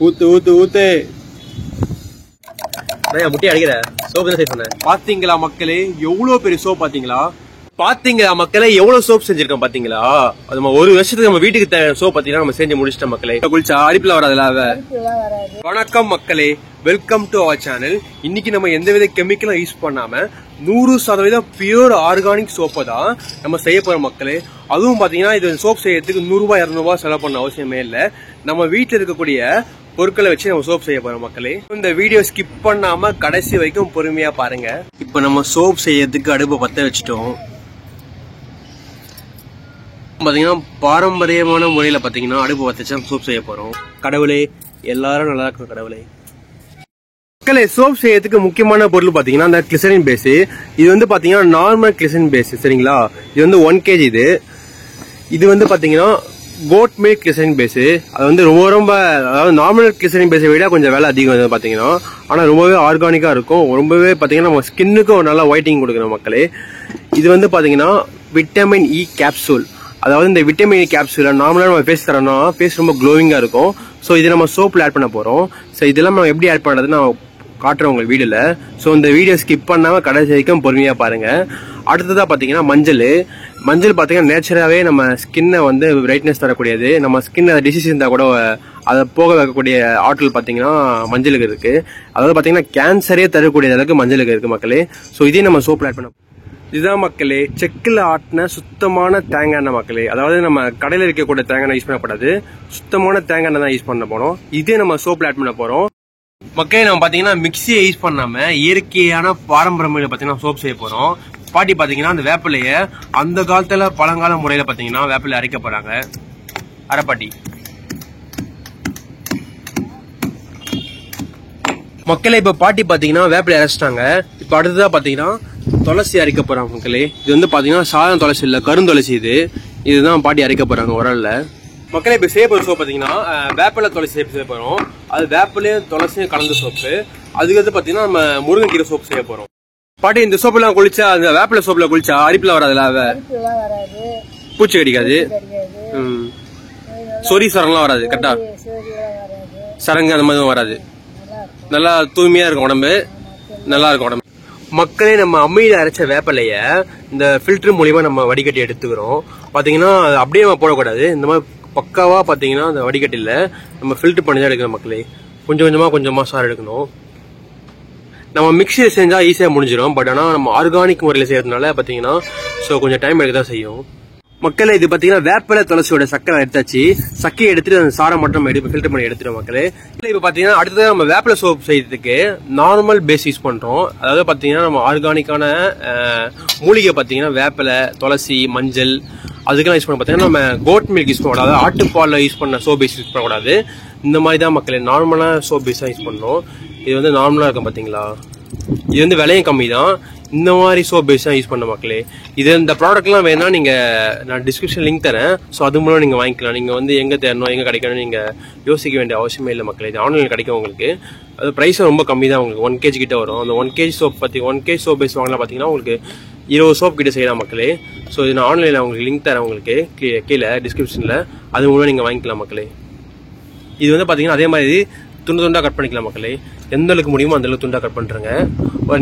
ஊத்து ஊத்து ஊத்து. முட்டி அடிக்கிற சோப் தான் செய்ய சொன்னேன். பாத்தீங்களா மக்களே எவ்வளவு பெரிய சோப் பாத்தீங்களா? பாத்தீங்களா மக்களே எவ்வளவு சோப் செஞ்சிருக்கோம் பாத்தீங்களா? அது நம்ம ஒரு வருஷத்துக்கு நம்ம வீட்டுக்கு தேவையான சோப் பாத்தீங்கன்னா நம்ம செஞ்சு முடிச்சிட்டோம் மக்களே. குளிச்சா அரிப்புல வராதுல அவ. வணக்கம் மக்களே, வெல்கம் டு அவர் சேனல். இன்னைக்கு நம்ம எந்தவித கெமிக்கலும் யூஸ் பண்ணாம 100% பியூர் ஆர்கானிக் சோப்பை தான் நம்ம செய்ய போறோம் மக்களே. அதுவும் பாத்தீங்கன்னா இது சோப் செய்யறதுக்கு 100 ரூபாய் 200 ரூபாய் செலவு பண்ண அவசியமே இல்ல. நம்ம வீட்டுல இருக்கக்கூடிய பொருட்களை வச்சு நம்ம சோப் செய்ய போறோம் மக்களே. இந்த வீடியோ ஸ்கிப் பண்ணாம கடைசி வரைக்கும் பொறுமையா பாருங்க. இப்ப நம்ம சோப் செய்யறதுக்கு அடுப்பை பத்த வச்சுட்டோம். பாத்தீங்கன்னா பாரம்பரியமான முறையில பாத்தீங்கன்னா அடுப்பு பத்த வச்சு சோப் செய்ய போறோம். கடவுளே எல்லாரும் நல்லா இருக்கும் கடவுளே. மக்களே, சோப் செய்யறதுக்கு முக்கியமான பொருள் பாத்தீங்கன்னா அந்த கிளிசரின் பேஸ். இது வந்து பாத்தீங்கன்னா நார்மல் கிளிசரின் பேஸ், சரிங்களா? இது வந்து 1 kg. இது வந்து பாத்தீங்கன்னா கோட் மில்க் கிளிசரின் பேஸ். அது வந்து ரொம்ப அதாவது நார்மல் கிளிசரின் பேஸை விட கொஞ்சம் விலை அதிகம் பாத்தீங்கன்னா. ஆனா ரொம்பவே ஆர்கானிக்கா இருக்கும். ரொம்பவே பாத்தீங்கன்னா நம்ம ஸ்கின்னுக்கும் நல்லா ஒயிட்டிங் கொடுக்கணும் மக்களே. இது வந்து பாத்தீங்கன்னா விட்டமின் இ கேப்சூல். அதாவது இந்த விட்டமின் இ கேப்சூல நார்மலா நம்ம ஃபேஸ் தரோம்னா ஃபேஸ் ரொம்ப க்ளோவிங்கா இருக்கும். ஸோ இது நம்ம சோப்ல ஆட் பண்ண போறோம். ஸோ இதெல்லாம் நம்ம எப்படி ஆட் பண்றது நான் காட்டுறேன் உங்க வீடியோல. ஸோ இந்த வீடியோ ஸ்கிப் பண்ணாம கடைசி வரைக்கும் பொறுமையா பாருங்க. அடுத்ததா பாத்தீங்கன்னா மஞ்சள். மஞ்சள் பாத்தீங்கன்னா நேச்சுராவே நம்ம ஸ்கின்னை வந்து பிரைட்னஸ் தரக்கூடியது. நம்ம ஸ்கின் டிசீஸ் இருந்தா கூட அதை போக வைக்கக்கூடிய ஆற்றல் பாத்தீங்கன்னா மஞ்சளுக்கு இருக்கு. அதாவது பாத்தீங்கன்னா கேன்சரே தரக்கூடிய அளவுக்கு மஞ்சளுக்கு இருக்கு மக்களே. ஸோ இதே நம்ம சோப்ல ஆட் பண்ண. இதுதான் மக்களே செக்கில் ஆட்டின சுத்தமான தேங்காய் எண்ணெய் மக்களே. அதாவது நம்ம கடையில் இருக்கக்கூடிய தேங்காய் எண்ணெய் யூஸ் பண்ணக்கூடாது. சுத்தமான தேங்காய் எண்ணெய் தான் யூஸ் பண்ண போறோம். இதே நம்ம சோப்ல ஆட் பண்ண போறோம் மக்களே. நம்ம பாத்தீங்கன்னா மிக்சியை யூஸ் பண்ணாம இயற்கையான பாரம்பரிய முறையில பாத்தீங்கன்னா சோப் செய்ய போறோம். பாட்டி பாத்தீங்கன்னா அந்த வேப்பிலைய அந்த காலத்துல பழங்கால முறையில பாத்தீங்கன்னா வேப்பிலை அரைக்க போறாங்க. அரைப்பாட்டி மக்களே. இப்ப பாட்டி பாத்தீங்கன்னா வேப்பிலை அரைச்சிட்டாங்க. இப்ப அடுத்ததா பாத்தீங்கன்னா துளசி அரைக்க போறாங்க மக்களே. இது வந்து பாத்தீங்கன்னா சாதம் துளசி இல்ல, கருந்துளசி. இதுதான் பாட்டி அரைக்க போறாங்க உரல்ல மக்களே. இப்ப செய்ய போற சோப் பாத்தீங்கன்னா வேப்பிலை துளசி செய்ய போறோம். அது வேப்பிலையும் துளசியும் கலந்த சோப்பு. அதுக்கு வந்து பாத்தீங்கன்னா நம்ம முருங்கைக்கீரை சோப்பு செய்ய போறோம். பாட்டி இந்த சோப்பு எல்லாம் குளிச்சா, அந்த வேப்பிலை சோப்புல குளிச்சா அரிப்புல வராதுல, பூச்சி கடிக்காது, சொறி சரங்கெல்லாம் வராது, கரெக்டா சரங்கு அந்த மாதிரி வராது. நல்லா தூய்மையா இருக்கும் உடம்பு, நல்லா இருக்கும் உடம்பு மக்களே. நம்ம அம்மியில அரைச்ச வேப்பிலைய இந்த ஃபில்டர் மூலியமா நம்ம வடிகட்டி எடுத்துக்கிறோம். பாத்தீங்கன்னா அப்படியே நம்ம போடக்கூடாது. இந்த மாதிரி பக்காவா பாத்தீங்கன்னா அந்த வடிகட்டில நம்ம ஃபில்டர் பண்ணி தான் எடுக்கணும் மக்களே. கொஞ்சம் கொஞ்சமா சார் எடுக்கணும். நம்ம மிக்சியில செஞ்சா ஈஸியா முடிஞ்சிடும். பட் ஆனா நம்ம ஆர்கானிக் முறையில செய்யறதுனால பாத்தீங்கன்னா கொஞ்சம் டைம் எடுக்கதான் செய்யும் மக்களே. இது பாத்தீங்கன்னா வேப்பிலை துளசியோட சக்கரை எடுத்தாச்சு. சக்கையை எடுத்துட்டு அந்த சாரை மட்டும் ஃபில்டர் பண்ணி எடுத்துரும் மக்களே. இப்ப பாத்தீங்கன்னா அடுத்தது நம்ம வேப்பிலை சோப் செய்யறதுக்கு நார்மல் பேஸ் யூஸ் பண்றோம். அதாவது பாத்தீங்கன்னா நம்ம ஆர்கானிக்கான மூலிகை பாத்தீங்கன்னா வேப்பிலை, துளசி, மஞ்சள் அதுக்கெல்லாம் யூஸ் பண்ண பாத்தீங்கன்னா நம்ம கோட் மில்க் யூஸ் பண்ணக்கூடாது. ஆட்டுப்பால்ல யூஸ் பண்ண சோப் பேஸ் யூஸ் பண்ணக்கூடாது. இந்த மாதிரி தான் மக்களே நார்மலான சோப் பேஸ் தான் யூஸ் பண்ணணும். இது வந்து நார்மலா இருக்கும் பாத்தீங்களா. இது வந்து விலையும் கம்மி தான். இந்த மாதிரி சோப் பேஸ் தான் யூஸ் பண்ண மக்களே. இது இந்த ப்ராடக்ட்லாம் வேணா நீங்க நான் டிஸ்கிரிப்ஷன் லிங்க் தரேன். ஸோ அது மூலம் நீங்க வாங்கிக்கலாம். நீங்க வந்து எங்க தேடணும் எங்க கிடைக்கணும் நீங்க யோசிக்க வேண்டிய அவசியமே இல்லை மக்களே. இது ஆன்லைன்ல கிடைக்கும் உங்களுக்கு. அது பிரைஸ் ரொம்ப கம்மி தான். உங்களுக்கு 1 kg கிட்ட வரும். அந்த 1 kg soap 1 kg soap base வாங்கலாம் பாத்தீங்கன்னா உங்களுக்கு 20 சோப் கிட்ட செய்யலாம் மக்களே. ஸோ இது நான் ஆன்லைன்ல உங்களுக்கு லிங்க் தரேன் உங்களுக்கு கீழே டிஸ்கிரிப்ஷன்ல. அது மூலம் நீங்க வாங்கிக்கலாம் மக்களே. இது வந்து பாத்தீங்கன்னா அதே மாதிரி துண்டு துண்டா கட் பண்ணிக்கலாம் மக்களே. எந்த அளவுக்கு முடியுமோ அந்த அளவுக்கு துண்டா கட் பண்றேங்க.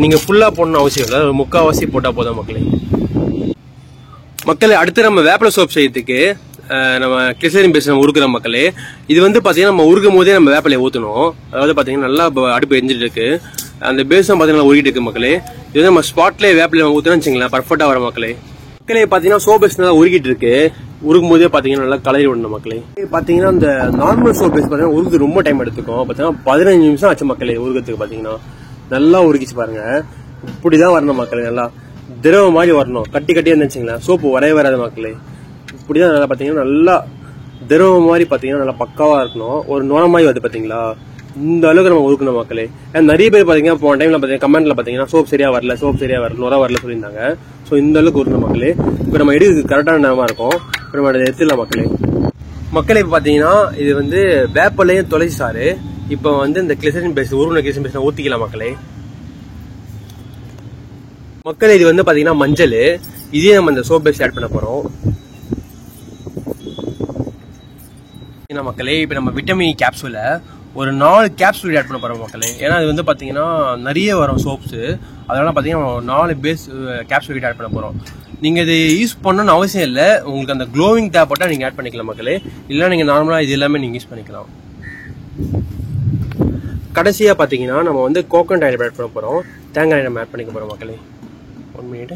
நீங்க ஃபுல்லா போடணும் அவசியம் இல்லை, முக்காவாசி போட்டா போதும் மக்களே. மக்களே அடுத்து நம்ம வேப்பிலை சோப் செய்யறதுக்கு நம்ம கிளிசரின் பேஸ் நம்ம உருக்குற மக்களே. இது வந்து பாத்தீங்கன்னா நம்ம உருக்கும் போதே நம்ம வேப்பிலையை ஊத்தணும். அதாவது பாத்தீங்கன்னா நல்லா அடுப்பு எரிஞ்சிட்டு இருக்கு. அந்த பேஸும் பாத்தீங்கன்னா உருகிட்டு இருக்கு மக்களே. இது வந்து நம்ம ஸ்பாட்லேயே வேப்பிலை ஊத்தணும்னு வச்சுங்களேன், பர்ஃபெக்டா வர மக்களே. மக்களே பாத்தீங்கன்னா சோப் பேஸ் நல்லா உருகிட்டு இருக்கு. உருக்கும் போதே பாத்தீங்கன்னா நல்லா கலரி விடணும் மக்களே. பாத்தீங்கன்னா இந்த நார்மல் சோப் பேஸ் பாத்தீங்கன்னா உருகுது ரொம்ப டைம் எடுத்துக்கும். பாத்தீங்கன்னா 15 நிமிஷம் ஆச்சு மக்களே உருகிறதுக்கு. பாத்தீங்கன்னா நல்லா உருகிச்சு பாருங்க. இப்படிதான் வரணும் மக்களே. நல்லா திரவ மாதிரி வரணும். கட்டி கட்டியா இருந்துச்சுங்களா சோப்பு வரவே வராது மக்களே. இப்படிதான் நல்லா பாத்தீங்கன்னா நல்லா திரவ மாதிரி பாத்தீங்கன்னா நல்லா பக்காவா இருக்கணும். ஒரு நுர மாதிரி வருது பாத்தீங்களா, இந்த அளவுக்கு நம்ம உருக்கணும் மக்களே. நிறைய பேர் பாத்தீங்கன்னா போன டைம்ல பாத்தீங்கன்னா கமெண்ட்ல பாத்தீங்கன்னா சோப் சரியா வரல நுர வரல சொல்லியிருந்தாங்க. ஸோ இந்த அளவுக்கு உருக்கணும் மக்களே. இப்போ நம்ம எடுக்கிறது கரெக்டான நேரமா இருக்கும். இப்போ நம்ம எடுத்துடலாம் மக்களே. மக்களே இப்போ பாத்தீங்கன்னா இது வந்து வேப்பிலையும் துளசி சாறு. இப்போ வந்து இந்த கிளிசரின் பேஸ் உருவன கிளிசரின் பேஸ் ஊத்திக்கலாம் மக்களே. மக்களே இது வந்து பாத்தீங்கன்னா மஞ்சள். இதே நம்ம இந்த சோப் பேஸ் ஆட் பண்ண போறோம் மக்களே. இப்போ நம்ம விட்டமின் கேப்சூலை ஒரு 4 கேப்சூல் ஆட் பண்ண போகிறோம் மக்களே. ஏன்னா அது வந்து பார்த்தீங்கன்னா நிறைய வரும் சோப்ஸு, அதனால பார்த்தீங்கன்னா 4 பேஸ் கேப்சூல் ஆட் பண்ண போகிறோம். நீங்கள் இது யூஸ் பண்ணணும்னு அவசியம் இல்லை. உங்களுக்கு அந்த க்ளோவிங் தேவைப்பட்டால் நீங்கள் ஆட் பண்ணிக்கலாம் மக்களே. இல்லை நீங்கள் நார்மலாக இது எல்லாமே நீங்கள் யூஸ் பண்ணிக்கலாம். கடைசியாக பார்த்தீங்கன்னா நம்ம வந்து கோகோனட் ஆயில் ஆட் பண்ண போகிறோம். தேங்காய் எண்ணெய் நம்ம ஆட் பண்ணிக்க போகிறோம் மக்களே. 1 மினிட்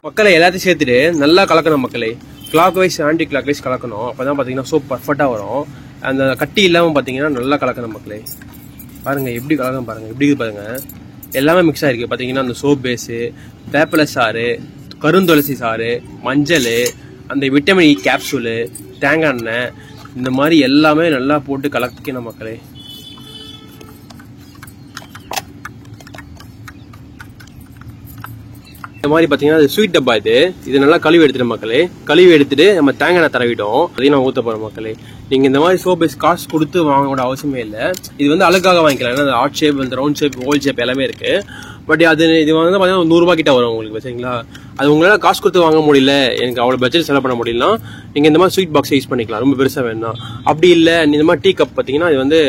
மக்களை எல்லாத்தையும் சேர்த்துட்டு நல்லா கலக்கணும் மக்களே. Clockwise anticlockwise கலக்கணும். அப்போ தான் பார்த்தீங்கன்னா சோப் பர்ஃபெக்டாக வரும். அந்த கட்டி இல்லாமல் பார்த்தீங்கன்னா நல்லா கலக்கணும் மக்களே. பாருங்கள் எப்படி கலக்கணும் பாருங்கள், எப்படி பாருங்க எல்லாமே மிக்ஸ் ஆகிருக்கு. பார்த்தீங்கன்னா அந்த சோப் பேஸு, வேப்பிலை சாறு, கருந்துளசி சாறு, மஞ்சள், அந்த விட்டமின் இ கேப்சூலு, தேங்காய் எண்ணெய், இந்த மாதிரி எல்லாமே நல்லா போட்டு கலக்கணும் மக்களே. இந்த மாதிரி பார்த்தீங்கன்னா அது ஸ்வீட் டப்பா இது நல்லா கழுவி எடுத்துட்டு மக்களே. கழுவி எடுத்துட்டு நம்ம தேங்காய் எண்ணெய் தடவிட்டோம். அதையும் நான் ஊற்ற போகிறோம் மக்களே. நீங்கள் இந்த மாதிரி சோப் பேஸ் காசு கொடுத்து வாங்கக்கூட அவசியமே இல்லை. இது வந்து அழுக்காக வாங்கிக்கலாம். ஏன்னா ஆர்ட் ஷேப், இந்த ரவுண்ட் ஷேப், ஹோல் ஷேப் எல்லாமே இருக்கு. பட் இது வந்து பார்த்தீங்கன்னா 100 ரூபா கிட்ட வரும் உங்களுக்கு, சரிங்களா? அது உங்களால் காசு கொடுத்து வாங்க முடியல, எனக்கு அவ்வளோ பட்ஜெட் செலவு பண்ண முடியலன்னா நீங்கள் இந்த மாதிரி ஸ்வீட் பாக்ஸை யூஸ் பண்ணிக்கலாம், ரொம்ப பெருசாக வேணும்னா. அப்படி இல்லை இந்த மாதிரி டீ கப் பார்த்தீங்கன்னா இது வந்து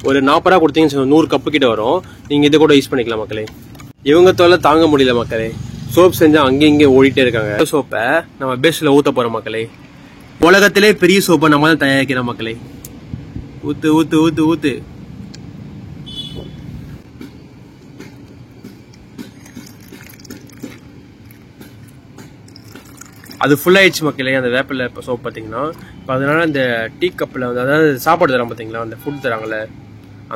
ஒரு 40 ரூபா கொடுத்தீங்கன்னு 100 கப்பு கிட்ட வரும். நீங்கள் இதை கூட யூஸ் பண்ணிக்கலாம் மக்களே. இவங்க தொல்லை தாங்க முடியல மக்களே. சோப் செஞ்சா அங்கே இங்கே ஓடிட்டே இருக்காங்க. சோப்பை நம்ம பேஸ்ல ஊற்ற போகிறோம் மக்களே. உலகத்திலே பெரிய சோப்பை நம்ம தான் தயாரிக்கிறோம் மக்களே. ஊத்து ஊத்து ஊத்து ஊத்து. அது ஃபுல் ஆயிடுச்சு மக்களே. அந்த வேப்பில சோப் பார்த்தீங்கன்னா இப்போ அதனால அந்த டீ கப்பில் வந்து, அதாவது சாப்பாடு தரோம் பார்த்தீங்களா, அந்த ஃபுட் தராங்களே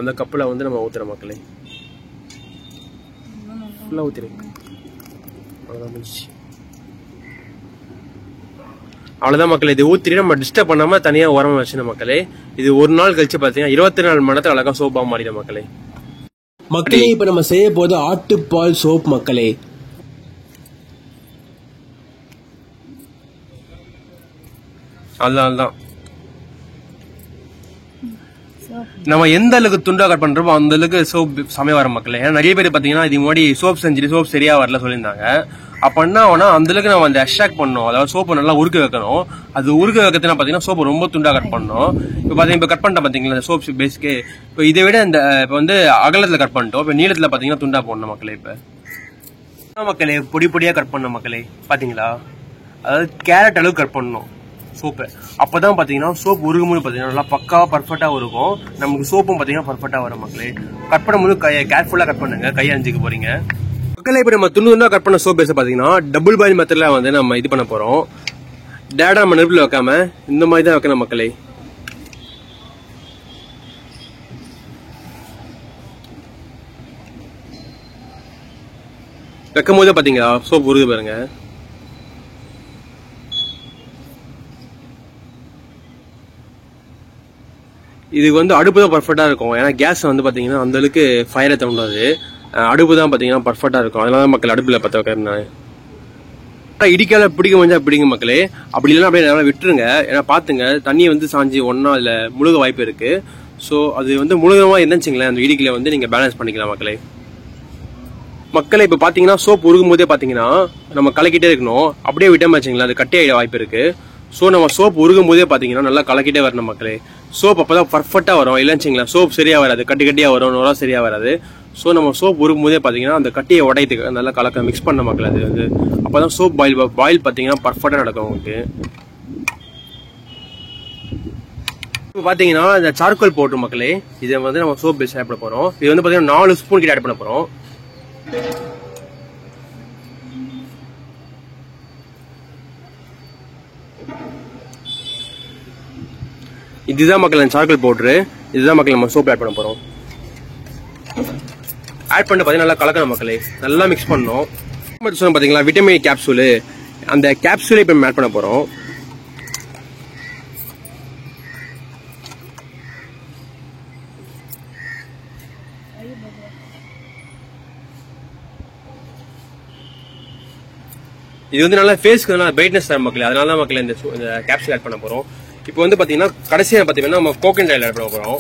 அந்த கப்பில் வந்து நம்ம ஊற்றுறோம் மக்களே. ஃபுல்லாக ஊற்றிடுங்க. அவ்வளவுதான் மக்களே. இது ஊத்திட்டு நம்ம டிஸ்டர்ப் பண்ணாம தனியா உரமா வச்சுன மக்களே. இது ஒரு நாள் கழிச்சு பாத்தீங்கன்னா 24 மணி நேரத்துல அழகா சோப்பா மாறிடும் மக்களே. மக்களே இப்ப நம்ம செய்ய போது ஆட்டுப்பால் சோப் மக்களே. அதுதான் நம்ம எந்த அளவுக்கு துண்டா கட் பண்றோமோ அந்த அளவுக்கு சோப் சமயம் வர மக்களே. ஏன்னா நிறைய பேர் பாத்தீங்கன்னா இது முன்னாடி சோப் செஞ்சுட்டு சோப் சரியா வரல சொல்லியிருந்தாங்க. அப்ப என்ன ஆகும்னா அந்த அளவுக்கு நம்ம அந்த எக்ஸ்ட்ராக்ட் பண்ணணும், அதாவது சோப்பை நல்லா உருக்க வைக்கணும். அது உருக்க வைக்கிறதுனா பாத்தீங்கன்னா சோப்பு ரொம்ப துண்டா கட் பண்ணணும். இப்ப பாத்தீங்கன்னா இப்ப கட் பண்ணிட்டேன் பாத்தீங்களா இந்த சோப் பேஸ்க்கு. இப்போ இதை விட இந்த இப்ப வந்து அகலத்துல கட் பண்ணிட்டோம். இப்ப நீளத்துல பாத்தீங்கன்னா துண்டா போடணும் மக்களே. இப்ப மக்களே பொடி பொடியா கட் பண்ணணும் மக்களே. பாத்தீங்களா, அதாவது கேரட் அளவுக்கு கட் பண்ணணும் சோப்பு. அப்பதான் பாத்தீங்கன்னா சோப் உருகும்போது பாத்தீங்கன்னா நல்லா பக்காவா பர்ஃபெக்டா இருக்கும். நமக்கு சோப்பும் பாத்தீங்கன்னா பர்ஃபெக்டா வரும் மக்களே. கட் பண்ணும்போது கேர்ஃபுல்லா கட் பண்ணுங்க, கையை அஞ்சுக்க போறீங்க மக்களே. இப்ப நம்ம துண்டு கட் பண்ண சோப் பேஸ பாத்தீங்கன்னா டபுள் பாயில் மெத்தட்ல வந்து நம்ம இது பண்ண போறோம். டேரக்டா நம்ம நெருப்புல வைக்காம இந்த மாதிரி தான் வைக்கணும் மக்களே. வைக்கும் போதே பாத்தீங்களா சோப் உருது பாருங்க. இது வந்து அடுப்பு தான் பர்ஃபெக்டா இருக்கும். ஏன்னா கேஸ் வந்து பாத்தீங்கன்னா அந்த அளவுக்கு ஃபயரை தோண்டாது. அடுப்பு தான் பாத்தீங்கன்னா பர்ஃபெக்டா இருக்கும். அதனால மக்கள் அடுப்புல பத்த வைக்கிறேன். இடிக்கால பிடிக்க முடிஞ்சா பிடிங்க மக்களே. அப்படி இல்லைன்னா அப்படியே நல்லா விட்டுருங்க. ஏன்னா பாத்துங்க தண்ணியை வந்து சாஞ்சி ஒன்னா அதுல முழுக வாய்ப்பு இருக்கு. ஸோ அது வந்து முழுகமா இருந்துச்சுங்களேன் அந்த இடிக்கல வந்து நீங்க பேலன்ஸ் பண்ணிக்கலாம் மக்களே. மக்களே இப்ப பாத்தீங்கன்னா சோப் உருகும் போதே பாத்தீங்கன்னா நம்ம கலக்கிட்டே இருக்கணும். அப்படியே விட்டோம் வச்சுங்களேன் அது கட்டி ஆயிட வாய்ப்பு இருக்கு. ஸோ நம்ம சோப் உருகும் போதே பாத்தீங்கன்னா நல்லா கலக்கிட்டே வரணும் மக்களே. சோப் அப்பதான் பர்ஃபெக்டா வரும். இல்லைன்னு சோப் சரியா வராது, கட்டி கட்டியா வரும், நோரா சரியா வராது. ஸோ நம்ம சோப் உருகும் போதே பாத்தீங்கன்னா அந்த கட்டியை உடையத்துக்கு நல்லா கலக்க மிக்ஸ் பண்ண மக்கள். அது வந்து அப்பதான் சோப் பாயில் பாத்தீங்கன்னா பர்ஃபெக்டா நடக்கும் உங்களுக்கு. இப்போ பாத்தீங்கன்னா இந்த சார்கோல் பவுடர் மக்களே, இதை வந்து நம்ம சோப் பேஸ் ஆட் பண்ண போறோம். இது வந்து பாத்தீங்கன்னா 4 ஸ்பூன் கிட்ட ஆட் பண்ண போறோம். இதுதான் மக்கள் சார்கோல் பவுடரு. இதுதான் மக்கள் நம்ம சோப் ஆட் பண்ண போறோம். ஆட் பண்ண பாத்தீங்கன்னா நல்லா கலக்கணும் மக்களே. நல்லா மிக்ஸ் பண்ணணும். பாத்தீங்களா விட்டமின் கேப்சூலு, அந்த கேப்சூலை இப்ப ஆட் பண்ண போறோம். இது வந்து நல்லா ஃபேஸ்க்கு நல்லா பிரைட்னஸ் தரும் மக்களே. அதனால தான் மக்களே இந்த கேப்சூல் ஆட் பண்ண போறோம். இப்போ வந்து பாத்தீங்கன்னா கடைசியா பாத்தீங்கன்னா நம்ம கோகோனட் ஆயில் ஆட் பண்ண போறோம்.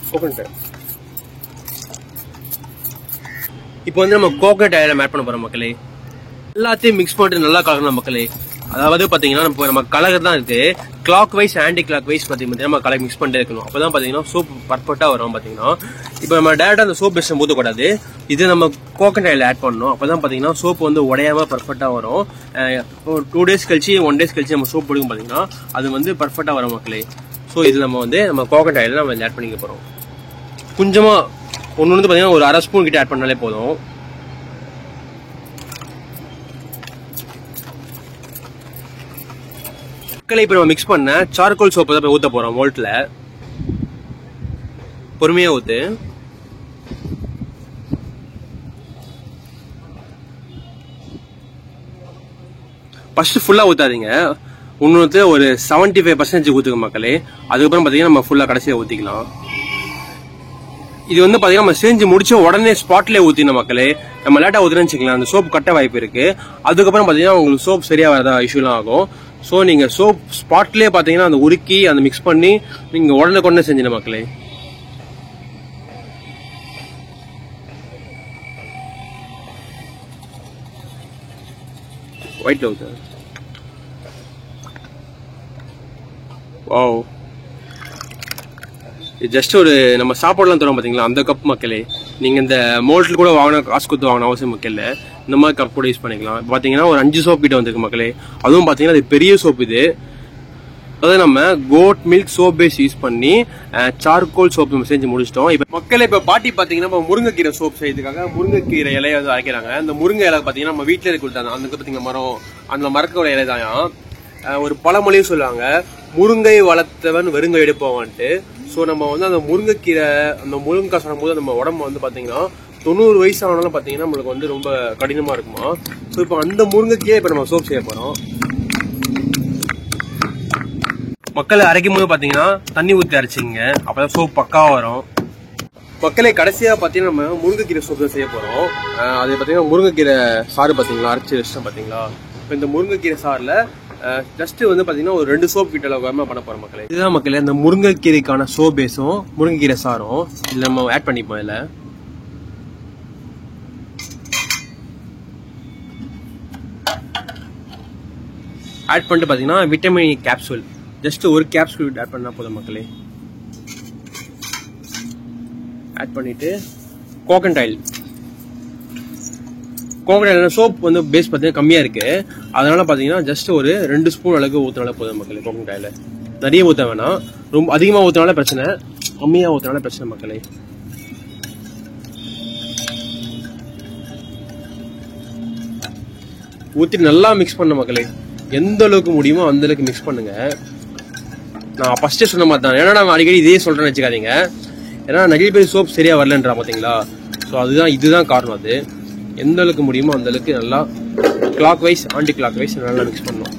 கோகோனட் ஆயில் இப்போ வந்து நம்ம கோகோனட் ஆயில் ஆட் பண்ண போறோம் மக்களே. எல்லாத்தையும் மிக்ஸ் பண்ணிட்டு நல்லா கலக்கணும் மக்களே. அதாவது பாத்தீங்கன்னா நம்ம கலர் தான் இருக்கு. Clockwise anticlockwise பாத்தீங்கன்னா நம்ம கலர் மிக்ஸ் பண்ணிட்டே இருக்கணும். அப்பதான் பாத்தீங்கன்னா சோப் பர்ஃபெக்டா வரும். பாத்தீங்கன்னா இப்ப நம்ம டேரக்டா அந்த சோப் பேஸ்ட் ஊத்தக்கூடாது. இது நம்ம கோகனட் ஆயில் ஆட் பண்ணணும். அப்பதான் பாத்தீங்கன்னா சோப் வந்து உடையாம பர்ஃபெக்டா வரும். ஒரு 2 days கழிச்சு 1 days கழிச்சு நம்ம சோப் எடுக்கும் பாத்தீங்கன்னா அது வந்து பர்ஃபெக்டா வரும் மக்களே. ஸோ இது நம்ம கோகனட் ஆயில் நம்ம ஆட் பண்ணிக்க போறோம். கொஞ்சமா ஒன்று வந்து பாத்தீங்கன்னா ஒரு 1/2 ஸ்பூன் கிட்ட ஆட் பண்ணாலே போதும். இப்ப நம்ம மிக்ஸ் பண்ண சார்கோல் சோப் தான் ஊத்த போறோம். மோல்ட்ல பொறுமையா ஊத்து. ஃபர்ஸ்ட் ஃபுல்லா ஊத்தாதீங்க. இன்னொரு ஒரு 75% ஊத்துக்க மக்களே. அதுக்கப்புறம் பாத்தீங்கன்னா நம்ம ஃபுல்லா கடைசியா ஊத்திக்கலாம். இது வந்து பாத்தீங்கன்னா நம்ம செஞ்சு முடிச்ச உடனே ஸ்பாட்ல ஊத்தின மக்களே. நம்ம லேட்டா ஊத்துறேன்னு வச்சுக்கலாம், அந்த சோப் கட்ட வாய்ப்பு இருக்கு. அதுக்கப்புறம் பாத்தீங்கன்னா உங்களுக்கு சோப் சரியா வரதா இஷ்யூலாம் ஆகும். ஸோ நீங்க சோப் ஸ்பாட்லயே பாத்தீங்கன்னா அந்த உருக்கி அந்த மிக்ஸ் பண்ணி நீங்க உடனே செஞ்சின மக்களே. ஒயிட் ஊத்து. வாவ், ஜஸ்ட் ஒரு நம்ம சாப்பாடுலாம் தரோம் பாத்தீங்களா அந்த கப் மக்களே. நீங்க இந்த மோல்ட்ல கூட வாங்கின காசு கொடுத்து வாங்கின அவசியம் மக்கள். இந்த மாதிரி கப் கூட யூஸ் பண்ணிக்கலாம். பாத்தீங்கன்னா ஒரு 5 சோப் கிட்ட வந்திருக்கு மக்களே. அதுவும் பாத்தீங்கன்னா அது பெரிய சோப். இது அதாவது நம்ம goat milk soap base use பண்ணி சார்கோல் சோப் நம்ம செஞ்சு முடிச்சிட்டோம். இப்ப மக்களே இப்ப பாட்டி பாத்தீங்கன்னா முருங்கைக்கீரை சோப் செய்யறதுக்காக முருங்கைக்கீரை இலையை வந்து அரைக்கிறாங்க. அந்த முருங்கை இலை பாத்தீங்கன்னா நம்ம வீட்டுல இருக்கு அந்த பாத்தீங்கன்னா மரம், அந்த மரக்கோட இலை தான். ஒரு பழமொழியும் சொல்லுவாங்க, முருங்கை வளர்த்தவன் வெறுங்கை எடுப்பவான்ட்டு. ஸோ நம்ம வந்து அந்த முருங்கைக்கீரை அந்த முருங்கைக்காய் சாப்பிடும் போது நம்ம உடம்பு வந்து பாத்தீங்கன்னா 90 வயசு ஆனாலும் பாத்தீங்கன்னா நம்மளுக்கு வந்து ரொம்ப கடினமா இருக்குமா. ஸோ இப்போ அந்த முருங்கைக்கீரை இப்ப நம்ம சோப் செய்ய போறோம். மக்களை அரைக்கும் போது பாத்தீங்கன்னா தண்ணி ஊற்றி அரைச்சிங்க, அப்பதான் சோப் பக்காவா வரும். மக்களை கடைசியா பாத்தீங்கன்னா நம்ம முருங்கைக்கீரை சோப் தான் செய்ய போறோம். அது பாத்தீங்கன்னா முருங்கைக்கீரை சாறு பாத்தீங்களா அரைச்சி வச்சுட்டோம் பாத்தீங்களா. இப்போ இந்த முருங்கைக்கீரை சாறுல ஜஸ்ட் வந்து பாத்தீங்கன்னா ஒரு 2 சோப் கிட்ட பண்ண போறோம் மக்களே. இதுதான் மக்களே இந்த முருங்கைக்கீரைக்கான சோப் பேஸும் முருங்கைக்கீரை சாரும் இதுல நம்ம ஆட் பண்ணிப்போம். இதுல ஆட் பண்ணிட்டு பாத்தீங்கன்னா விட்டமின் கேப்சூல் ஜஸ்ட் ஒரு கேப்சூல் ஆட் பண்ணா போதும் மக்களே. ஆட் பண்ணிட்டு கோகனட் ஆயில் சோப் வந்து பேஸ் பார்த்தீங்கன்னா கம்மியா இருக்கு. அதனால பாத்தீங்கன்னா ஜஸ்ட் ஒரு 2 ஸ்பூன் அளவுக்கு ஊத்தினால போதும் மக்களே. கோகனட் ஆயில் நிறைய ஊத்த வேணாம், ரொம்ப அதிகமா ஊத்தினால பிரச்சனை, கம்மியா ஊத்தினால பிரச்சனை மக்களே. ஊத்தி நல்லா மிக்ஸ் பண்ண மக்களே. எந்த அளவுக்கு முடியுமோ அந்த அளவுக்கு மிக்ஸ் பண்ணுங்க. நான் ஃபர்ஸ்டே சொன்ன மாதிரி தான், ஏன்னா நான் அடிக்கடி இதே சொல்றேன்னு வச்சுக்காதீங்க. ஏன்னா நிறைய பேர் சோப் சரியா வரலன்றா பாத்தீங்களா. ஸோ இதுதான் காரணம். அது எந்த அளவுக்கு முடியுமோ அந்த அளவுக்கு நல்லா clockwise anticlockwise நல்லா மிக்ஸ் பண்ணணும்.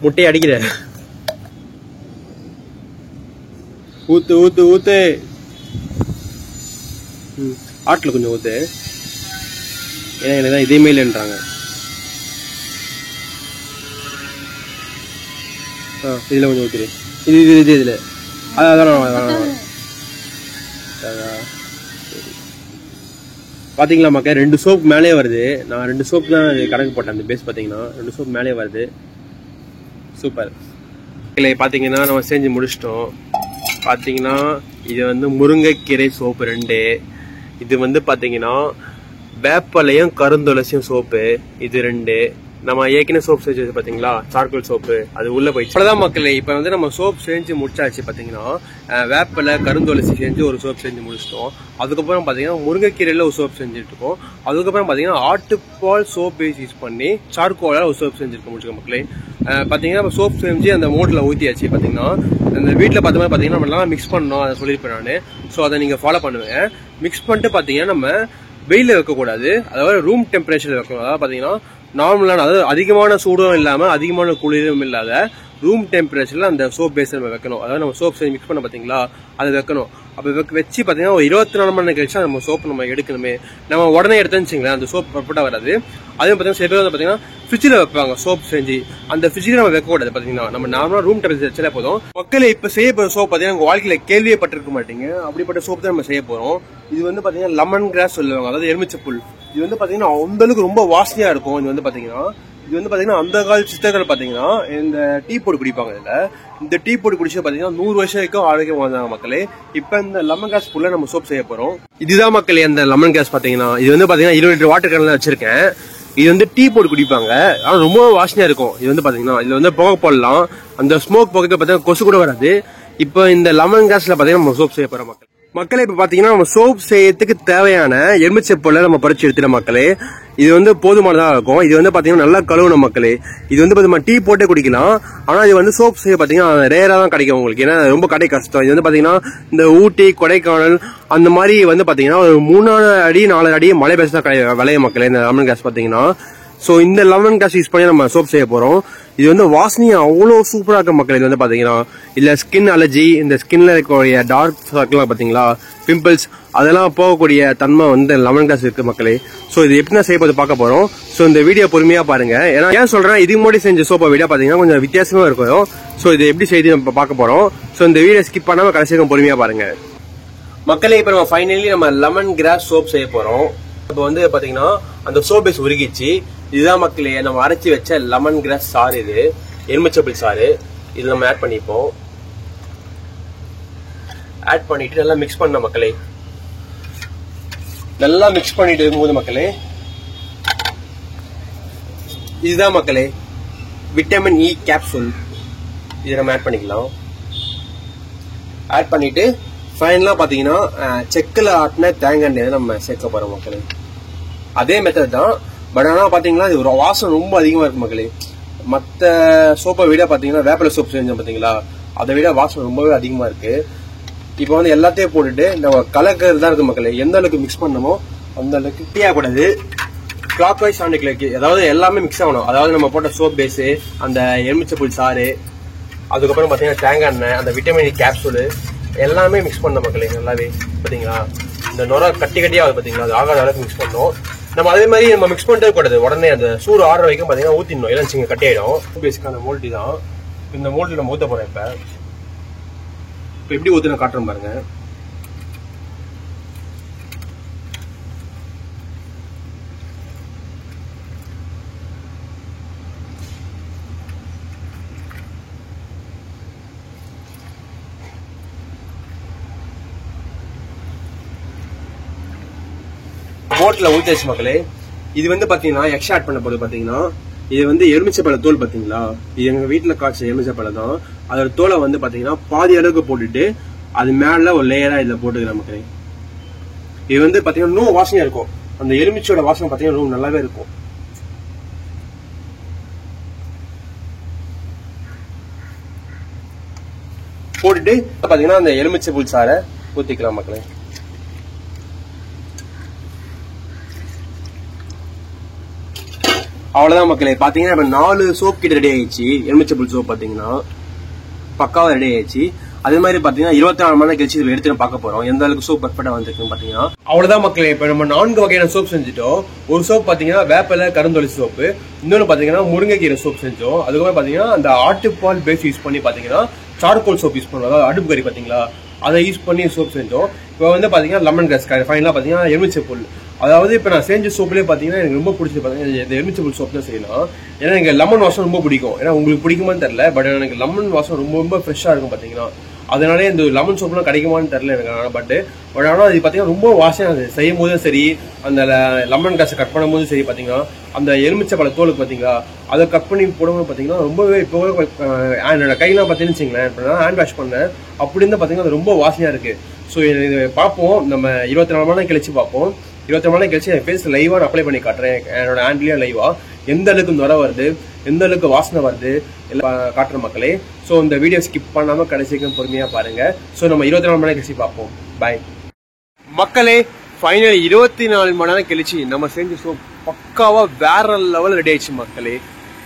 முட்டையை அடிக்கிற ஊத்து ஊத்து ஊத்து. ஆட்டில் கொஞ்சம் ஊத்து, ஏன்னா எனக்கு தான் இதே இல்லைன்றாங்க. இதுல கொஞ்சம் ஊத்துரு. இதுல பாத்தீங்களா மக்கா 2 சோப் மேலே வருது. நான் 2 சோப் தான் கணக்கு போட்டேன். அந்த பேஸ் பாத்தீங்கன்னா 2 சோப் மேலே வருது. சூப்பர். பாத்தீங்கன்னா நம்ம செஞ்சு முடிச்சிட்டோம். பாத்தீங்கன்னா இது வந்து முருங்கைக்கீரை சோப்பு 2. இது வந்து பாத்தீங்கன்னா வேப்பலையும் கருந்துளசியும் சோப்பு இது 2. நம்ம ஏற்கனவே சோப் செஞ்சு பாத்தீங்களா சார்கோல் சோப்பு, அது உள்ள போயிடுச்சு. அவ்வளவுதான் மக்களே. இப்ப வந்து நம்ம சோப் செஞ்சு முடிச்சாச்சு. பாத்தீங்கன்னா வேப்பலை கருந்துளசி செஞ்சு ஒரு சோப் செஞ்சு முடிச்சிட்டோம். அதுக்கப்புறம் பாத்தீங்கன்னா முருங்கைக்கீரையில ஒரு சோப் செஞ்சுட்டு இருக்கோம். அதுக்கப்புறம் பாத்தீங்கன்னா ஆட்டுப்பால் சோப் பேஸ் யூஸ் பண்ணி சார்கோல ஒரு சோப் செஞ்சிருக்கோம் முடிச்சுக்க மக்களே. பாத்தீங்கன்னா நம்ம சோப் செஞ்சு அந்த மோட்ல ஊத்தியாச்சு. பாத்தீங்கன்னா அந்த வீட்டுல பார்த்த மாதிரி பாத்தீங்கன்னா நம்ம நல்லா மிக்ஸ் பண்ணணும், அதை சொல்லியிருப்பேன் நானு. ஸோ அதை நீங்க ஃபாலோ பண்ணுவேன். மிக்ஸ் பண்ணிட்டு பாத்தீங்கன்னா நம்ம வெயில வைக்கக்கூடாது, அதாவது ரூம் டெம்பரேச்சர்ல வைக்கணும். அதாவது பாத்தீங்கன்னா நார்மலான, அதாவது அதிகமான சூடும் இல்லாம அதிகமான குளிரும் இல்லாத ரூம் டெம்பரேச்சர்ல அந்த சோப் பேஸ் நம்ம வைக்கணும். அதாவது நம்ம சோப் மிக்ஸ் பண்ண பாத்தீங்களா, அதை வைக்கணும். அப்ப வச்சு பாத்தீங்கன்னா ஒரு 24 மணி நேரம் கழிச்சு நம்ம சோப் நம்ம எடுக்கணுமே. நம்ம உடனே எடுத்துன்னு அந்த சோப் பர்ஃபெக்டா வராது. அதே பாத்தீங்கன்னா சில பேர் வந்து பாத்தீங்கன்னா ஃப்ரிட்ஜில் வைப்பாங்க சோப் செஞ்சு. அந்த ஃப்ரிட்ஜில் நம்ம வைக்க கூடாது. பாத்தீங்கன்னா நம்ம நார்மலா ரூம் டெம்பரேச்சர் வச்சாலே போதும். மக்கள் இப்ப செய்ய போற சோப் பாத்தீங்கன்னா உங்க வாழ்க்கையில கேள்வியே பட்டிருக்க மாட்டீங்க. அப்படிப்பட்ட சோப் தான் நம்ம செய்ய போறோம். இது வந்து பாத்தீங்கன்னா லெமன் கிராஸ் சொல்லுவாங்க, அதாவது எலுமிச்சை புல். இது வந்து பாத்தீங்கன்னா அந்த அளவுக்கு ரொம்ப வாசனையா இருக்கும். இது வந்து பாத்தீங்கன்னா அந்த கால சித்தர்கள் பாத்தீங்கன்னா இந்த டீ போட்டு குடிப்பாங்க. இதுல இந்த டீ போட்டு குடிச்சு பாத்தீங்கன்னா 100 வருஷம் வரைக்கும் ஆரோக்கியம் வாழ்ந்தாங்க மக்களே. இப்ப இந்த லெமன் கிராஸ் புல்ல நம்ம சோப் செய்ய போறோம். இதுதான் மக்களே அந்த லெமன் கிராஸ் பாத்தீங்கன்னா. இது வந்து பாத்தீங்கன்னா 20 லிட்டர் வாட்டர் கேன்ல வச்சிருக்கேன். இது வந்து டீ போட்டு குடிப்பாங்க. ஆனா ரொம்ப வாசனையா இருக்கும். இது வந்து பாத்தீங்கன்னா இதுல வந்து புகை போடலாம். அந்த ஸ்மோக் புகைக்கு பாத்தீங்கன்னா கொசு கூட வராது. இப்ப இந்த லெமன் கிராஸ்ல பாத்தீங்கன்னா நம்ம சோப் செய்ய போறோம் மக்களே. இப்ப பாத்தீங்கன்னா நம்ம சோப் செய்யறதுக்கு தேவையான எலுமிச்சை புல்ல நம்ம பறிச்சு எடுத்துட்ட மக்களே. இது வந்து போதுமானதா இருக்கும். இது வந்து பாத்தீங்கன்னா நல்லா கழுவணும் மக்களே. இது வந்து பாத்தீங்கன்னா டீ போட்டே குடிக்கலாம். ஆனா இது வந்து சோப் செய்ய பாத்தீங்கன்னா ரேரா தான் கிடைக்கும் உங்களுக்கு. ஏன்னா ரொம்ப கடை கஷ்டம். இது வந்து பாத்தீங்கன்னா இந்த ஊட்டி, கொடைக்கானல் அந்த மாதிரி வந்து பாத்தீங்கன்னா ஒரு 3 அடி 4 அடி மழை பேச தான் விளைய மக்களே இந்த லெமன் கிராஸ் பாத்தீங்கன்னா. சோ இந்த லெமன் கிராஸ் யூஸ் பண்ணி நம்ம சோப் செய்ய போறோம். இது வந்து வாசனையா அவ்வளவு சூப்பரா இருக்க மக்கள். இது வந்து பாத்தீங்கன்னா இல்ல ஸ்கின் அலர்ஜி, இந்த ஸ்கின்ல இருக்கக்கூடிய டார்க் சர்க்கிள் பாத்தீங்களா, பிம்பிள்ஸ், அதெல்லாம் போகக்கூடிய தன்மை வந்து லெமன் கிராஸ் இருக்கு மக்களே. சோ இது எப்படி செய்ய போது பார்க்க போறோம். சோ இந்த வீடியோ பொறுமையா பாருங்க. ஏன்னா ஏன் சொல்றேன், இதுக்கு முன்னாடி செஞ்ச சோப்பை வீடியோ பாத்தீங்கன்னா கொஞ்சம் வித்தியாசமா இருக்கும். சோ இது எப்படி செய்து நம்ம பார்க்க போறோம். சோ இந்த வீடியோ ஸ்கிப் பண்ணாம கடைசியாக பொறுமையா பாருங்க மக்களே. இப்ப நம்ம ஃபைனலி நம்ம லெமன் கிராஸ் சோப் செய்ய போறோம். இப்ப வந்து பாத்தீங்கன்னா அந்த சோப் பேஸ் உருகிச்சு. இதுதான் மக்களே நம்ம அரைச்சி வச்ச லெமன் கிராஸ் சாறு. இது எலுமிச்சை சாறு. இது நம்ம ஆட் பண்ணிப்போம். ஆட் பண்ணிட்டு நல்லா மிக்ஸ் பண்ண மக்களே. நல்லா மிக்ஸ் பண்ணிட்டு இருக்கும்போது மக்களே, இதுதான் மக்களே விட்டமின் இ கேப்சூல். இதை நம்ம ஆட் பண்ணிக்கலாம். ஆட் பண்ணிட்டு ஃபைனலா பாத்தீங்கன்னா செக்கில் ஆட்டின தேங்காய் எண்ணெய் நம்ம சேர்க்க போறோம் மக்களே. அதே மெத்தட் தான். பட் ஆனா பாத்தீங்கன்னா இது ஒரு வாசம் ரொம்ப அதிகமா இருக்கு மக்களே. மத்த சோப்பை விட பாத்தீங்கன்னா வேப்பிலை சோப் செஞ்சோம் பாத்தீங்களா, அதை விட வாசம் ரொம்பவே அதிகமா இருக்கு. இப்ப வந்து எல்லாத்தையும் போட்டுட்டு நம்ம கலக்கிறது தான் இருக்கு மக்களே. எந்த அளவுக்கு மிக்ஸ் பண்ணமோ அந்த அளவுக்கு டீ ஆகக்கூடாது. கிளாக் வைஸ் ஆண்டு கிளாக்கு, அதாவது எல்லாமே மிக்ஸ் ஆகணும். அதாவது நம்ம போட்ட சோப் பேஸ், அந்த எலுமிச்சை புல் சாறு, அதுக்கப்புறம் பாத்தீங்கன்னா தேங்காய் எண்ணெய், அந்த விட்டமின் இ கேப்சூலு எல்லாமே மிக்ஸ் பண்ண மக்களே. நல்லாவே பாத்தீங்களா இந்த நுர கட்டி கட்டியாவது பாத்தீங்களா, அது ஆகாத அளவுக்கு மிக்ஸ் பண்ணோம். நம்ம அதே மாதிரி நம்ம மிக்ஸ் பண்ணிட்டே கூடாது. உடனே அந்த சூடு ஆற வரைக்கும் பாத்தீங்கன்னா ஊத்திடணும். இல்லைன்னு கட்டி ஆயிடும். பேசிக்கான மோல்டி தான். இந்த மோல்டி நம்ம ஊத்த போறோம். இப்ப எப்படி ஊத்துன காட்டுறோம் பாருங்க. போட்ல ஊத்தியாச்சு மக்களே. இது வந்து பாத்தீங்கன்னா எக்ஸ்ட்ரா ஆட் பண்ண போது பாத்தீங்கன்னா இது வந்து எலுமிச்சை பழ தோல் பாத்தீங்களா, இது எங்க வீட்டுல காய்ச்ச எலுமிச்சை பழம் தான். அதோட தோலை வந்து பாத்தீங்கன்னா பாதி அளவுக்கு போட்டுட்டு அது மேல ஒரு லேயரா இதுல போட்டுக்கிறேன் மக்களே. இது வந்து பாத்தீங்கன்னா இன்னும் வாசனையா இருக்கும். அந்த எலுமிச்சோட வாசனை பாத்தீங்கன்னா ரொம்ப நல்லாவே இருக்கும். போட்டுட்டு பாத்தீங்கன்னா அந்த எலுமிச்சை புல் சாறை ஊத்திக்கலாம் மக்களே. அவ்வளவுதான் மக்களே. பாத்தீங்கன்னா இப்ப 4 சோப் கிட்ட ரெடி ஆயிடுச்சு. எலுமிச்சை புல் சோப் பாத்தீங்கன்னா பக்காவா ரெடி ஆயிடுச்சு. அதே மாதிரி பாத்தீங்கன்னா 24 மணி நேரம் கழிச்சு இதை எடுத்து பார்க்க போறோம் எந்த அளவுக்கு சோப் பர்ஃபெக்டா வந்திருக்குன்னு பாத்தீங்கன்னா. அவ்வளவுதான் மக்களே. இப்ப நம்ம 4 வகையான சோப் செஞ்சுட்டோம். ஒரு சோப் பாத்தீங்கன்னா வேப்பிலை கருந்தொளி சோப்பு, இன்னொன்னு பாத்தீங்கன்னா முருங்கைக்கீரை சோப் செஞ்சோம். அதுக்கப்புறம் பாத்தீங்கன்னா அந்த ஆட்டுப்பால் பேஸ் யூஸ் பண்ணி பாத்தீங்கன்னா சார்கோல் சோப் யூஸ் பண்ணுவோம். அதாவது அடுப்பு கறி பாத்தீங்களா, அதை யூஸ் பண்ணி சோப் செஞ்சோம். இப்ப வந்து பாத்தீங்கன்னா லெமன் கிராஸ் ஃபைனலா பாத்தீங்கன்னா எலுமிச்சை புல். அதாவது இப்ப நான் செஞ்ச சோப்லயே பாத்தீங்கன்னா எனக்கு ரொம்ப பிடிச்சது பாத்தீங்கன்னா இந்த எலுமிச்சை புல் சோப் தான் செய்யலாம். ஏன்னா எனக்கு லெமன் வாசம் ரொம்ப பிடிக்கும். ஏன்னா உங்களுக்கு பிடிக்குமான்னு தெரியல, பட் எனக்கு லெமன் வாசம் ரொம்ப ரொம்ப ஃப்ரெஷ்ஷா இருக்கும் பாத்தீங்கன்னா. அதனாலே இந்த லெமன் சோப்லாம் கிடைக்குமான்னு தெரியல எனக்கு. பட் ஆனால் அது பாத்தீங்கன்னா ரொம்ப வாசனை செய்யும் போதும் சரி, அந்த லெமன் கிராஸை கட் பண்ணும் போதும் சரி பாத்தீங்கன்னா அந்த எலுமிச்சை பழ தோலுக்கு பாத்தீங்களா அதை கட் பண்ணி போடும்போது பாத்தீங்கன்னா ரொம்பவே இப்போ என்னோட கையெல்லாம் பாத்தீங்கன்னு வச்சுங்களேன், ஹேண்ட் வாஷ் பண்ணேன் அப்படி இருந்தா பாத்தீங்கன்னா அது ரொம்ப வாசனையா இருக்கு. ஸோ இது பார்ப்போம், நம்ம 24 மணி நேரம் கழிச்சு பார்ப்போம். 24 மணி நேரம் கழிச்சு என் ஃபேஸ் லைவா நான் அப்ளை பண்ணி காட்டுறேன். என்னோட ஹேண்ட்லயே லைவா எந்த அளவுக்கு நுர வருது, எந்த அளவுக்கு வாசனை வருது எல்லாம் காட்டுற மக்களே. ஸோ இந்த வீடியோ ஸ்கிப் பண்ணாம கடைசிக்கும் பொறுமையா பாருங்க. ஸோ நம்ம 24 மணி நேரம் கழிச்சு பார்ப்போம். பாய் மக்களே. ஃபைனலி 24 மணி நேரம் கழிச்சு நம்ம செஞ்ச சோப் பக்காவா வேற லெவல் ரெடி ஆயிடுச்சு மக்களே.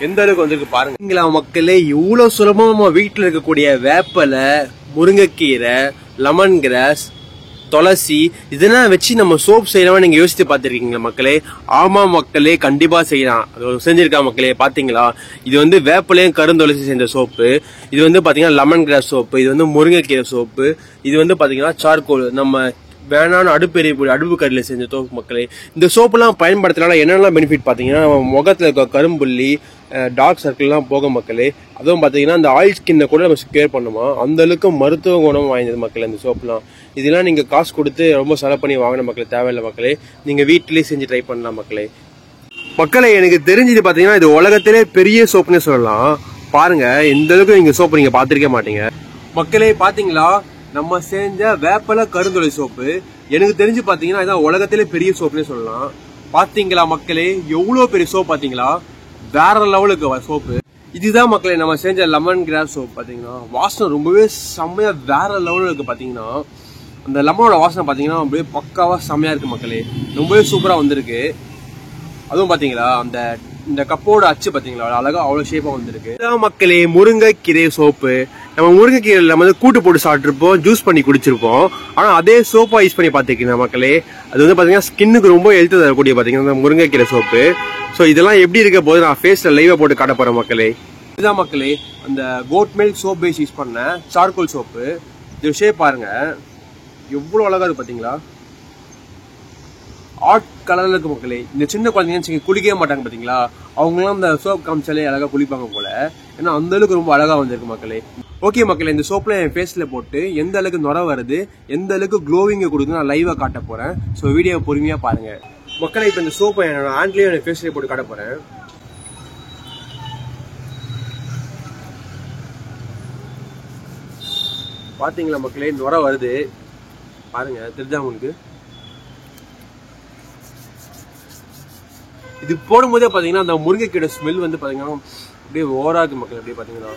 எந்த அளவுக்கு வந்திருக்கு பாருங்க மக்களே. இவ்வளவு சுலபமா நம்ம வீட்டுல இருக்கக்கூடிய வேப்பலை, முருங்கைக்கீரை, லெமன் கிராஸ், துளசி இதெல்லாம் வச்சு நம்ம சோப் செய்யறவா நீங்க யோசித்து பாத்துருக்கீங்களா மக்களே? ஆமா மக்களே, கண்டிப்பா செய்யலாம். செஞ்சிருக்கா மக்களே, பாத்தீங்களா? இது வந்து வேப்பலையும் கருந்துளசி செஞ்ச சோப்பு. இது வந்து பாத்தீங்கன்னா லெமன் கிராஸ் சோப்பு. இது வந்து முருங்கைக்கீரை சோப்பு. இது வந்து பாத்தீங்கன்னா சார்கோல், நம்ம வேணான்னு அடுப்பு கறியில செஞ்ச சோப்பு மக்களே. இந்த சோப்பு எல்லாம் பயன்படுத்தினால என்னெல்லாம் பெனிஃபிட் பாத்தீங்கன்னா, முகத்துல இருக்க கரும்புள்ளி, டார்க் சர்க்கிள் எல்லாம் போக மக்களே. அதுவும் பாத்தீங்கன்னா இந்த ஆயில் ஸ்கின்னை கூட நம்ம கேர் பண்ணுமா, அந்த அளவுக்கு மருத்துவ குணம் வாய்ந்தது மக்களே இந்த சோப்லாம். இதெல்லாம் நீங்க காசு கொடுத்து ரொம்ப செலவு பண்ணி வாங்கின மக்களே தேவையில்லை மக்களே. நீங்க வீட்டிலேயே செஞ்சு ட்ரை பண்ணலாம் மக்களே. மக்களே எனக்கு தெரிஞ்சது பாத்தீங்கன்னா இது உலகத்திலே பெரிய சோப்புன்னு சொல்லலாம். பாருங்க எந்த அளவுக்கு நீங்க சோப்பு நீங்க பாத்திருக்க மாட்டீங்க மக்களே. பாத்தீங்களா நம்ம செஞ்ச வேப்பல கருந்துளை சோப்பு. எனக்கு தெரிஞ்சு பாத்தீங்கன்னா இதான் உலகத்திலே பெரிய சோப்புன்னு சொல்லலாம். பாத்தீங்களா மக்களே, எவ்வளவு பெரிய சோப் பாத்தீங்களா? வேற லெவலுக்கு சோப்பு. இதுதான் மக்களே நம்ம செஞ்ச லெமன் கிராஸ் சோப். பாத்தீங்கன்னா வாசனை ரொம்பவே செம்மையா வேற லெவலில் இருக்கு. பாத்தீங்கன்னா அந்த லெமனோட வாசனை பாத்தீங்கன்னா அப்படியே பக்காவா செம்மையா இருக்கு மக்களே. ரொம்பவே சூப்பரா வந்திருக்கு. அதுவும் பாத்தீங்களா இந்த கப்போட அச்சு பாத்தீங்களா அழகா அவ்வளவு ஷேப்பா வந்திருக்கு. மக்களே முருங்கைக்கீரை சோப்பு. நம்ம முருங்கைக்கீரையில நம்ம வந்து கூட்டு போட்டு சாப்பிட்டுருப்போம், ஜூஸ் பண்ணி குடிச்சிருப்போம். ஆனா அதே சோப்பா யூஸ் பண்ணி பாத்துருக்கீங்க மக்களே. அது வந்து பாத்தீங்கன்னா ஸ்கின்னுக்கு ரொம்ப ஹெல்த் தரக்கூடிய பாத்தீங்கன்னா முருங்கைக்கீரை சோப்பு. சோ இதெல்லாம் எப்படி இருக்க போது நான் ஃபேஸ்ல லைவா போட்டு காட்ட போறேன் மக்களே. இதுதான் மக்களே அந்த goat milk soap base use பண்ண சார்கோல் சோப்பு. இது ஷேப் பாருங்க எவ்வளவு அழகா இருக்கு பாத்தீங்களா? ஆட் கலர்ல இருக்கு மக்களே. இந்த சின்ன குழந்தைங்க குளிக்கவே மாட்டாங்க பாத்தீங்களா, அவங்களாம் இந்த சோப் காமிச்சாலே அழகா குளிப்பாங்க போல. ஏன்னா அந்த அளவுக்கு ரொம்ப அழகா வந்திருக்கு மக்களே. ஓகே மக்களே, இந்த சோப்ல என் ஃபேஸ்ல போட்டு எந்த அளவுக்கு நுர வருது, எந்த அளவுக்கு க்ளோவிங்க கொடுக்குது நான் லைவா காட்ட போறேன். ஸோ வீடியோ பொறுமையா பாருங்க மக்களே. இப்ப இந்த சோப்பை என்னோட ஹேண்ட்லயும் என் ஃபேஸ்லயே போட்டு காட்ட போறேன். பாத்தீங்களா மக்களே, நுர வருது பாருங்க, தெரிஞ்சா உங்களுக்கு. இது போடும் போதே பாத்தீங்கன்னா அந்த முருங்கைக்கீரை ஸ்மெல் வந்து பாத்தீங்கன்னா அப்படியே ஓவரா இருக்கு மக்கள். அப்படியே பாத்தீங்கன்னா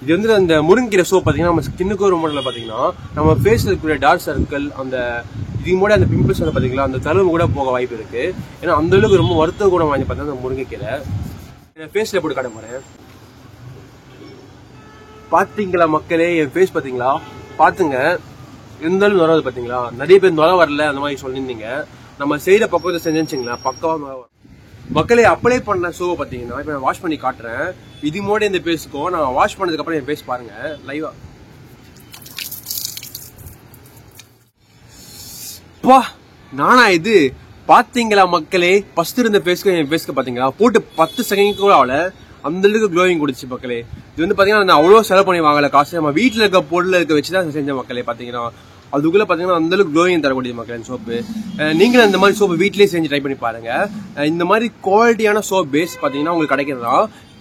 இது வந்து அந்த முருங்கைக்கீரை சோப் பாத்தீங்கன்னா நம்ம ஸ்கின்னுக்கு ரொம்ப நல்ல. பாத்தீங்கன்னா நம்ம ஃபேஸ்ல இருக்கிற டார்க் சர்க்கிள், அந்த இதுக்கு கூட அந்த பிம்பிள்ஸ் வந்து பாத்தீங்களா அந்த தழுவு கூட போக வாய்ப்பு இருக்கு. ஏன்னா அந்த அளவுக்கு ரொம்ப மருத்துவ குணம் வாங்கி பார்த்தா அந்த முருங்கைக்கீரை ஃபேஸ்ல போட்டு காட்ட போறேன். பாத்தீங்களா மக்களே, என் ஃபேஸ் பாத்தீங்களா? பாத்துங்க எந்த அளவு நுர வருது பாத்தீங்களா? நிறைய பேர் நுர வரல அந்த மாதிரி சொல்லியிருந்தீங்க. நம்ம செய்யற பக்கத்தை செஞ்சுங்களா பக்கவா நுர வரும் மக்களே. அப்ளை பண்ண சோவை பாத்தீங்கன்னா இப்ப நான் வாஷ் பண்ணி காட்டுறேன். இது மோட இந்த பேஸ்க்கும் நான் வாஷ் பண்ணதுக்கு அப்புறம் என் பேஸ் பாருங்க லைவா. பா நானா இது? பாத்தீங்களா மக்களே, ஃபர்ஸ்ட் இருந்த பேஸ்க்கு என் பேஸ்க்கு பாத்தீங்களா போட்டு 10 செகண்ட் கூட ஆகல, அந்த அளவுக்கு க்ளோவிங் கொடுச்சு மக்களே. இது வந்து பாத்தீங்கன்னா நான் அவ்வளவு செலவு பண்ணி வாங்கல காசு, நம்ம வீட்டுல இருக்க பொருள் இருக்க வச்சுதான் செஞ்ச மக்களே. பாத்தீங்கன்னா அதுக்குள்ள பாத்தீங்கன்னா அந்த அளவுக்கு க்ளோவிங் தரக்கூடிய மக்களே சோப்பு. நீங்களும் இந்த மாதிரி சோப்பு வீட்லயே செஞ்சு ட்ரை பண்ணி பாருங்க. இந்த மாதிரி குவாலிட்டியான சோப் பேஸ் பாத்தீங்கன்னா உங்களுக்கு கிடைக்கிறதா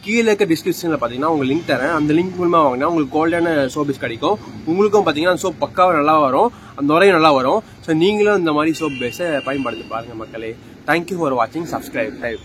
கீழே இருக்க டிஸ்கிரிப்ஷன்ல பாத்தீங்கன்னா உங்களுக்கு லிங்க் தரேன். அந்த லிங்க் மூலமா வாங்கினா உங்களுக்கு குவாலிட்டியான சோப் பேஸ் கிடைக்கும். உங்களுக்கும் பாத்தீங்கன்னா சோப் பக்காவா நல்லா வரும், அந்த நுரையும் நல்லா வரும். ஸோ நீங்களும் இந்த மாதிரி சோப் பேஸை பயன்படுத்தி பாருங்க மக்களே. தேங்க்யூ ஃபார் வாட்சிங். சப்ஸ்கிரைப்.